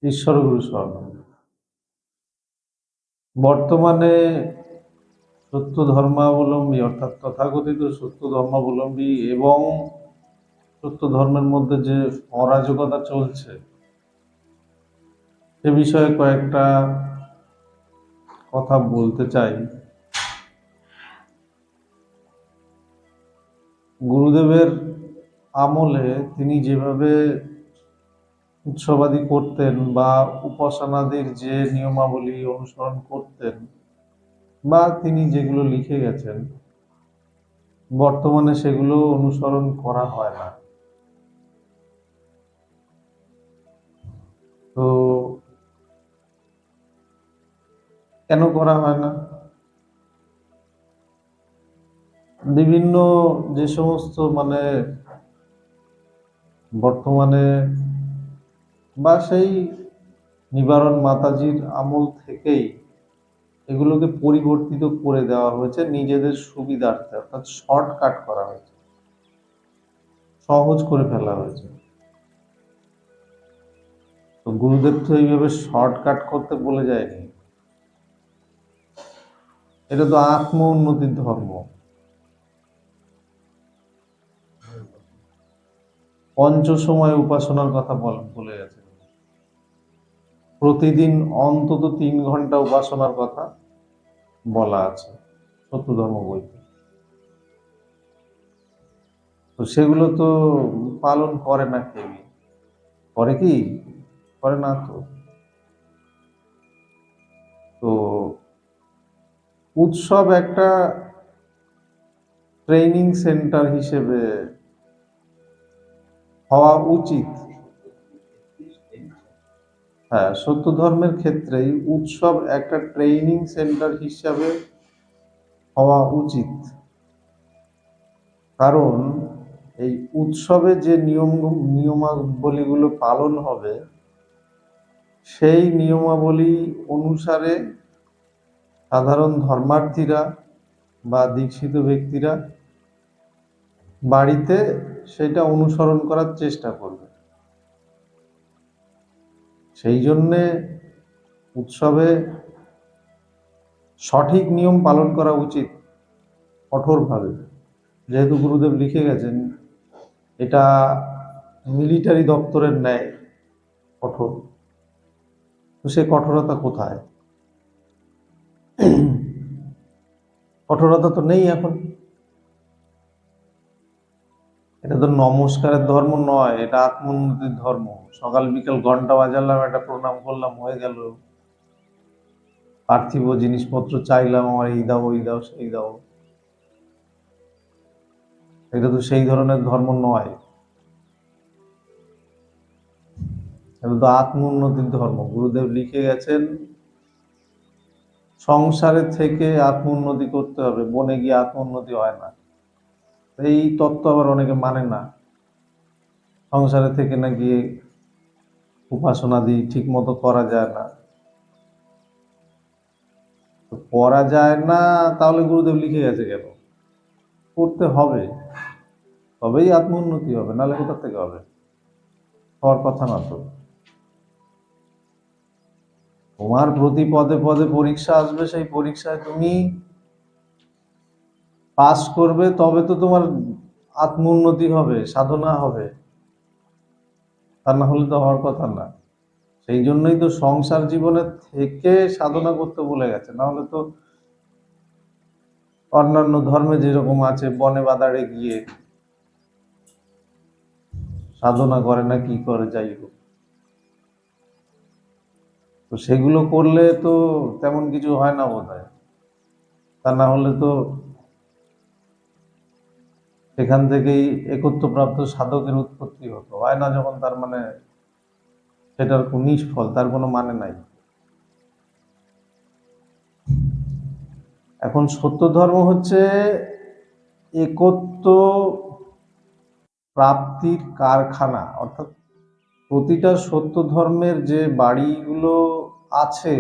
ঈশ্বরগুরু শর্মা বর্তমানে সত্য ধর্মাবলম্বী অর্থাৎ তথাকথিত সত্য ধর্মাবলম্বী এবং সত্য ধর্মের মধ্যে যে অরাজকতা চলছে সে বিষয়ে কয়েকটা কথা বলতে চাই। গুরুদেবের আমলে তিনি যেভাবে উৎসবাদি করতেন বা উপাসনাদির যে নিয়মাবলী অনুসরণ করতেন বা তিনি যেগুলো লিখে গেছেন, বর্তমানে সেগুলো অনুসরণ করা হয় না। তো কেন করা হয় না? বিভিন্ন যে সমস্ত বর্তমানে বা সেই নিবারণ মাতাজির আমল থেকেই এগুলোকে পরিবর্তিত করে দেওয়া হয়েছে নিজেদের সুবিধার্থে, অর্থাৎ শর্টকাট করা হয়েছে, সহজ করে ফেলা হয়েছে। তো গুরুদেব তো এইভাবে শর্টকাট করতে বলে যায়নি। এটা তো আত্ম উন্নতির ধর্ম। পঞ্চ সময় উপাসনার কথা বলে গেছে। প্রতিদিন অন্তত 3 ঘন্টা উপাসনার কথা বলা আছে সত্য ধর্ম বইতে। তো সেগুলো তো পালন করে না কেউই। করে কি? করে না তো। তো উৎসব একটা ট্রেনিং সেন্টার হিসেবে হওয়া উচিত। হ্যাঁ, সত্য ধর্মের ক্ষেত্রেই উৎসব একটা ট্রেনিং সেন্টার হিসাবে হওয়া উচিত। কারণ এই উৎসবে যে নিয়মাবলীগুলো পালন হবে সেই নিয়মাবলী অনুসারে সাধারণ ধর্মার্থীরা বা দীক্ষিত ব্যক্তিরা বাড়িতে সেটা অনুসরণ করার চেষ্টা করবে। সেই জন্যে উৎসবে সঠিক নিয়ম পালন করা উচিত কঠোরভাবে। যেহেতু গুরুদেব লিখে গেছেন এটা মিলিটারি দপ্তরের ন্যায় কঠোর, তো সে কঠোরতা কোথায়? কঠোরতা তো নেই এখন। এটা তো নমস্কারের ধর্ম নয়, এটা আত্মোন্নতির ধর্ম। সকাল বিকাল ঘন্টা বাজালাম, একটা প্রণাম করলাম, হয়ে গেল। পার্থিব জিনিসপত্র চাইলাম, আমার এই দাও ওই দাও সেই দাও, এটা তো সেই ধরনের ধর্ম নয়। এটা তো আত্মোন্নতির ধর্ম। গুরুদেব লিখে গেছেন সংসারে থেকে আত্মোন্নতি করতে হবে, বনে গিয়ে আত্মোন্নতি হয় না। এই তত্ত্ব আবার অনেকে মানে না। সংসারে থেকে নাকি উপাসনাদি ঠিক মতো করা যায় না। তো করা যায় না, তাহলে গুরুদেব লিখে গেছে কেন? করতে হবে, তবেই আত্মোন্নতি হবে, নাহলে কোথা থেকে হবে? হওয়ার কথা না তো। তোমার প্রতি পদে পদে পরীক্ষা আসবে, সেই পরীক্ষায় তুমি পাস করবে, তবে তো তোমার আত্মোন্নতি হবে, সাধনা হবে। তা না হলে তো হওয়ার কথা না। সেই জন্যই তো সংসার জীবনে থেকে সাধনা করতে বলে গেছে, না হলে তো অন্যান্য ধর্মে যেরকম আছে বনে বাদাড়ে গিয়ে সাধনা করে না কি করে, যাই হোক, তো সেগুলো করলে তো তেমন কিছু হয় না বোধহয়। তা না হলে তো সেখান থেকেই একত্বপ্রাপ্ত সাধকের উৎপত্তি হতো। হয় না যখন, তার মানে সেটার নিষ্ফল, তার কোনো মানে নাই। এখন সত্য ধর্ম হচ্ছে একত্ব প্রাপ্তির কারখানা। অর্থাৎ প্রতিটা সত্য ধর্মের যে বাড়িগুলো আছে,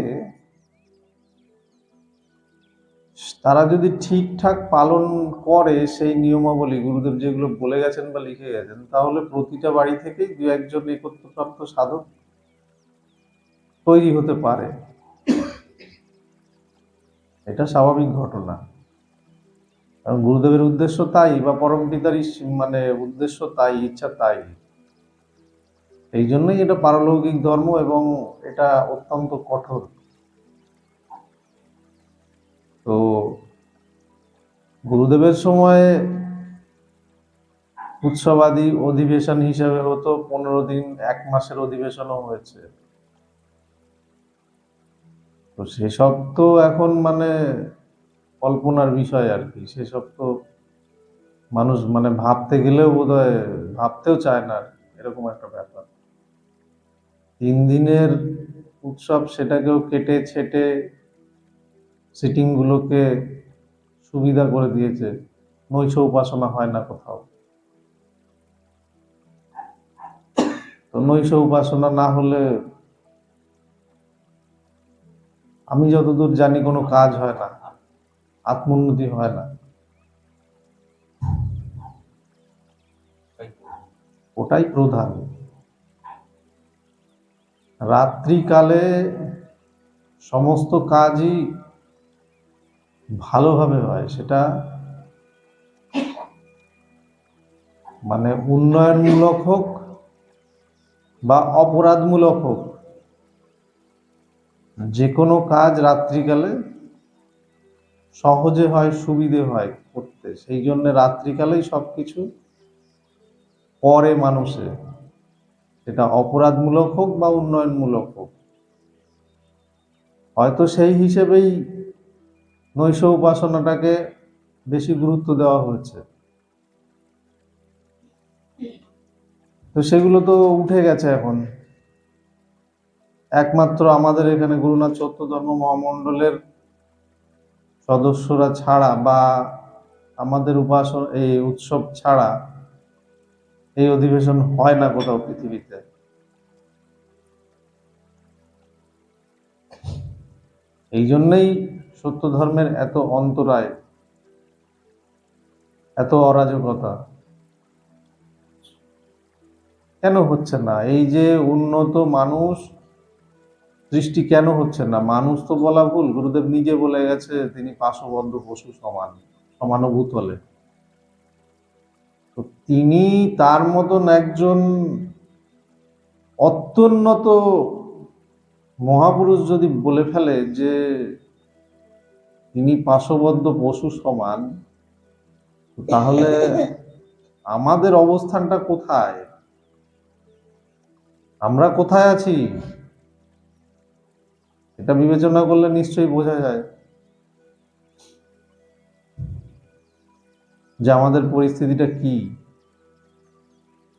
তারা যদি ঠিকঠাক পালন করে সেই নিয়মাবলী গুরুদেব যেগুলো বলে গেছেন বা লিখে গেছেন, তাহলে প্রতিটা বাড়ি থেকেই দু একজন একত্বপ্রাপ্ত সাধক তৈরি হতে পারে, এটা স্বাভাবিক ঘটনা। কারণ গুরুদেবের উদ্দেশ্য তাই, বা পরম পিতার মানে উদ্দেশ্য তাই, ইচ্ছা তাই। এই জন্যই এটা পারলৌকিক ধর্ম, এবং এটা অত্যন্ত কঠোর। তো গুরুদেবের সময়ে উৎসবাদী অধিবেশন হিসেবে হতো, 15 দিন 1 মাসের অধিবেশনও হয়েছে। তো সেসব তো এখন মানে কল্পনার বিষয় আর কি। সেসব তো মানুষ মানে ভাবতে গেলেও বোধহয় ভাবতেও চায় না, এরকম একটা ব্যাপার। 3 দিনের উৎসব, সেটাকেও কেটে ছেটে সিটিং গুলোকে সুবিধা করে দিয়েছে। নৈশ উপাসনা হয় না কোথাও। তো নৈশ উপাসনা না হলে আমি যতদূর জানি কোনো কাজ হয় না, আত্মোন্নতি হয় না। ওটাই প্রধান। রাত্রিকালে সমস্ত কাজই ভালোভাবে হয়, সেটা মানে উন্নয়নমূলক হোক বা অপরাধমূলক হোক, যে কোনো কাজ রাত্রিকালে সহজে হয়, সুবিধে হয় করতে। সেই জন্য রাত্রিকালেই সবকিছু করে মানুষে, সেটা অপরাধমূলক হোক বা উন্নয়নমূলক হোক। হয়তো সেই হিসেবেই নৈশ উপাসনাটাকে বেশি গুরুত্ব দেওয়া হয়েছে। তো সেগুলো তো উঠে গেছে এখন। একমাত্র আমাদের এখানে গুরুনাথ চৌদ্দ ধর্ম মহামণ্ডলের সদস্যরা ছাড়া, বা আমাদের এই উৎসব ছাড়া এই অধিবেশন হয় না কোথাও পৃথিবীতে। এই জন্যই সত্য ধর্মের এত অন্তরায়, এত অরাজকতা। কেন হচ্ছে না? এই যে উন্নত মানুষ সৃষ্টি কেন হচ্ছে না? মানুষ তো বলা ভুল, গুরুদেব নিজে বলে গেছে তিনি পাশবদ্ধ পশু সমান, সমানুভূতলে। তো তিনি তার মতন একজন অত্যুন্নত মহাপুরুষ যদি বলে ফেলে যে তিনি পাশবদ্ধ পশু সমান, তাহলে আমাদের অবস্থানটা কোথায়? আমরা কোথায় আছি? এটা বিবেচনা করলে নিশ্চয়ই বোঝা যায় যে আমাদের পরিস্থিতিটা কি।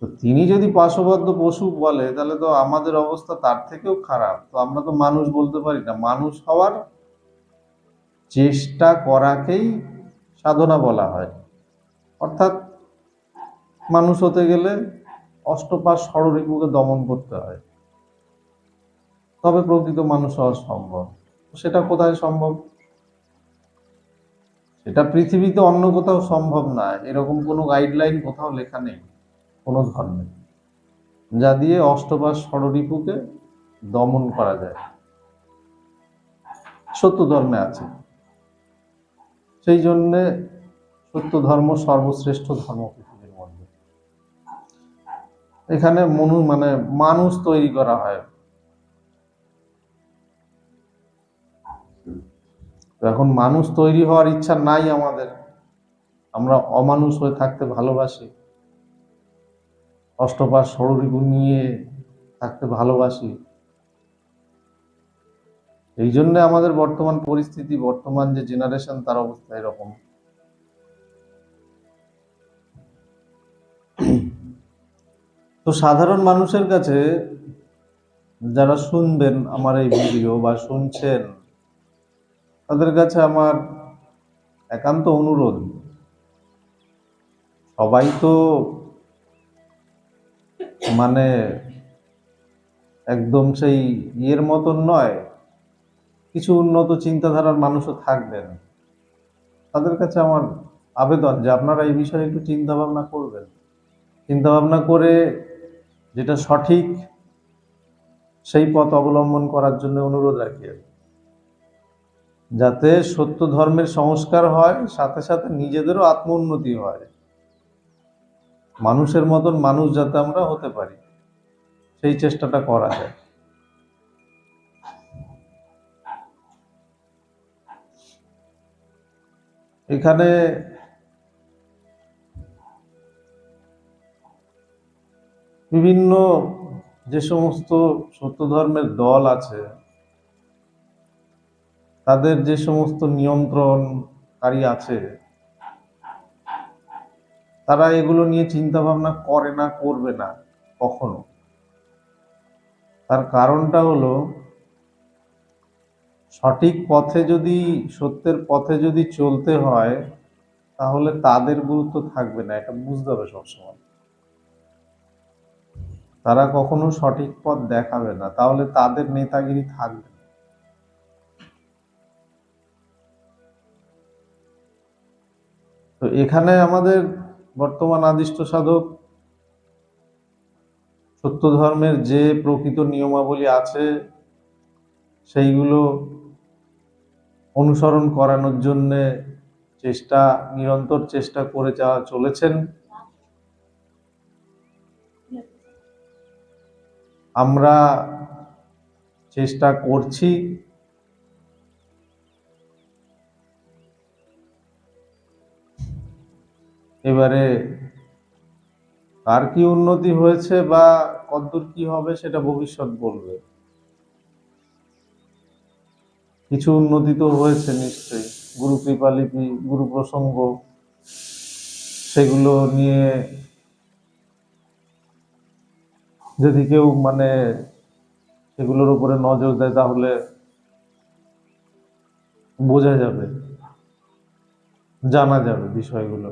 তো তিনি যদি পাশবদ্ধ পশু বলে, তাহলে তো আমাদের অবস্থা তার থেকেও খারাপ। তো আমরা তো মানুষ বলতে পারি না। মানুষ হওয়ার চেষ্টা করাকেই সাধনা বলা হয়। অর্থাৎ মানুষ হতে গেলে অষ্টপাশ ষড়রিপুকে দমন করতে হয়, তবে প্রকৃত মানুষ হওয়া সম্ভব। সেটা কোথায় সম্ভব? সেটা পৃথিবীতে অন্য কোথাও সম্ভব না। এরকম কোনো গাইডলাইন কোথাও লেখা নেই কোনো ধর্মে, যা দিয়ে অষ্টপাশ ষড়রিপুকে দমন করা যায়। সত্য ধর্মে আছে। সেই জন্যে সত্য ধর্ম সর্বশ্রেষ্ঠ ধর্ম পৃথিবীর মধ্যে। এখানে মানে মানুষ তৈরি করা হয়। এখন মানুষ তৈরি হওয়ার ইচ্ছা নাই আমাদের। আমরা অমানুষ হয়ে থাকতে ভালোবাসি, অষ্টপাশ ষড়রিপু নিয়ে থাকতে ভালোবাসি। এই জন্য আমাদের বর্তমান পরিস্থিতি, বর্তমান যে জেনারেশন, তার অবস্থা এরকম। তো সাধারণ মানুষের কাছে, যারা শুনবেন আমার এই ভিডিও বা শুনছেন, তাদের কাছে আমার একান্ত অনুরোধ, সবাই তো মানে একদম সেই ইয়ের মতন নয়। কিছু উন্নত চিন্তাধারার মানুষও থাকবেন। তাদের কাছে আমার আবেদন যে আপনারা এই বিষয়ে একটু চিন্তা ভাবনা করবেন। চিন্তা ভাবনা করে যেটা সঠিক সেই পথ অবলম্বন করার জন্য অনুরোধ রাখি আর কি। যাতে সত্য ধর্মের সংস্কার হয়, সাথে সাথে নিজেদেরও আত্ম উন্নতি হয়, মানুষের মতন মানুষ যাতে আমরা হতে পারি, সেই চেষ্টাটা করা যায়। এখানে বিভিন্ন যে সমস্ত সত্য ধর্মের দল আছে, তাদের যে সমস্ত নিয়ন্ত্রণকারী আছে, তারা এগুলো নিয়ে চিন্তা ভাবনা করে না, করবে না কখনো। তার কারণটা হলো, সঠিক পথে যদি, সত্যের পথে যদি চলতে হয়, তাহলে তাদের গুরুত্ব থাকবে না, এটা বুঝতে হবে সবসময়। তারা কখনো সঠিক পথ দেখাবে না, তাহলে তাদের নেতাগিরি থাকবে না। তো এখানে আমাদের বর্তমান আদিষ্ট সাধক সত্য ধর্মের যে প্রকৃত নিয়মাবলী আছে, সেইগুলো অনুসরণ করানোর জন্য নিরন্তর চেষ্টা করে চলেছেন। আমরা চেষ্টা করছি। এবারে কার কি উন্নতি হয়েছে বা কতদূর কি হবে, সেটা ভবিষ্যৎ বলবে। কিছু উন্নতি তো হয়েছে নিশ্চয়ই, গুরু কৃপালিপি, গুরু প্রসঙ্গ, সেগুলো নিয়ে যদি কেউ সেগুলোর উপরে নজর দেয়, তাহলে বোঝা যাবে, জানা যাবে বিষয়গুলো।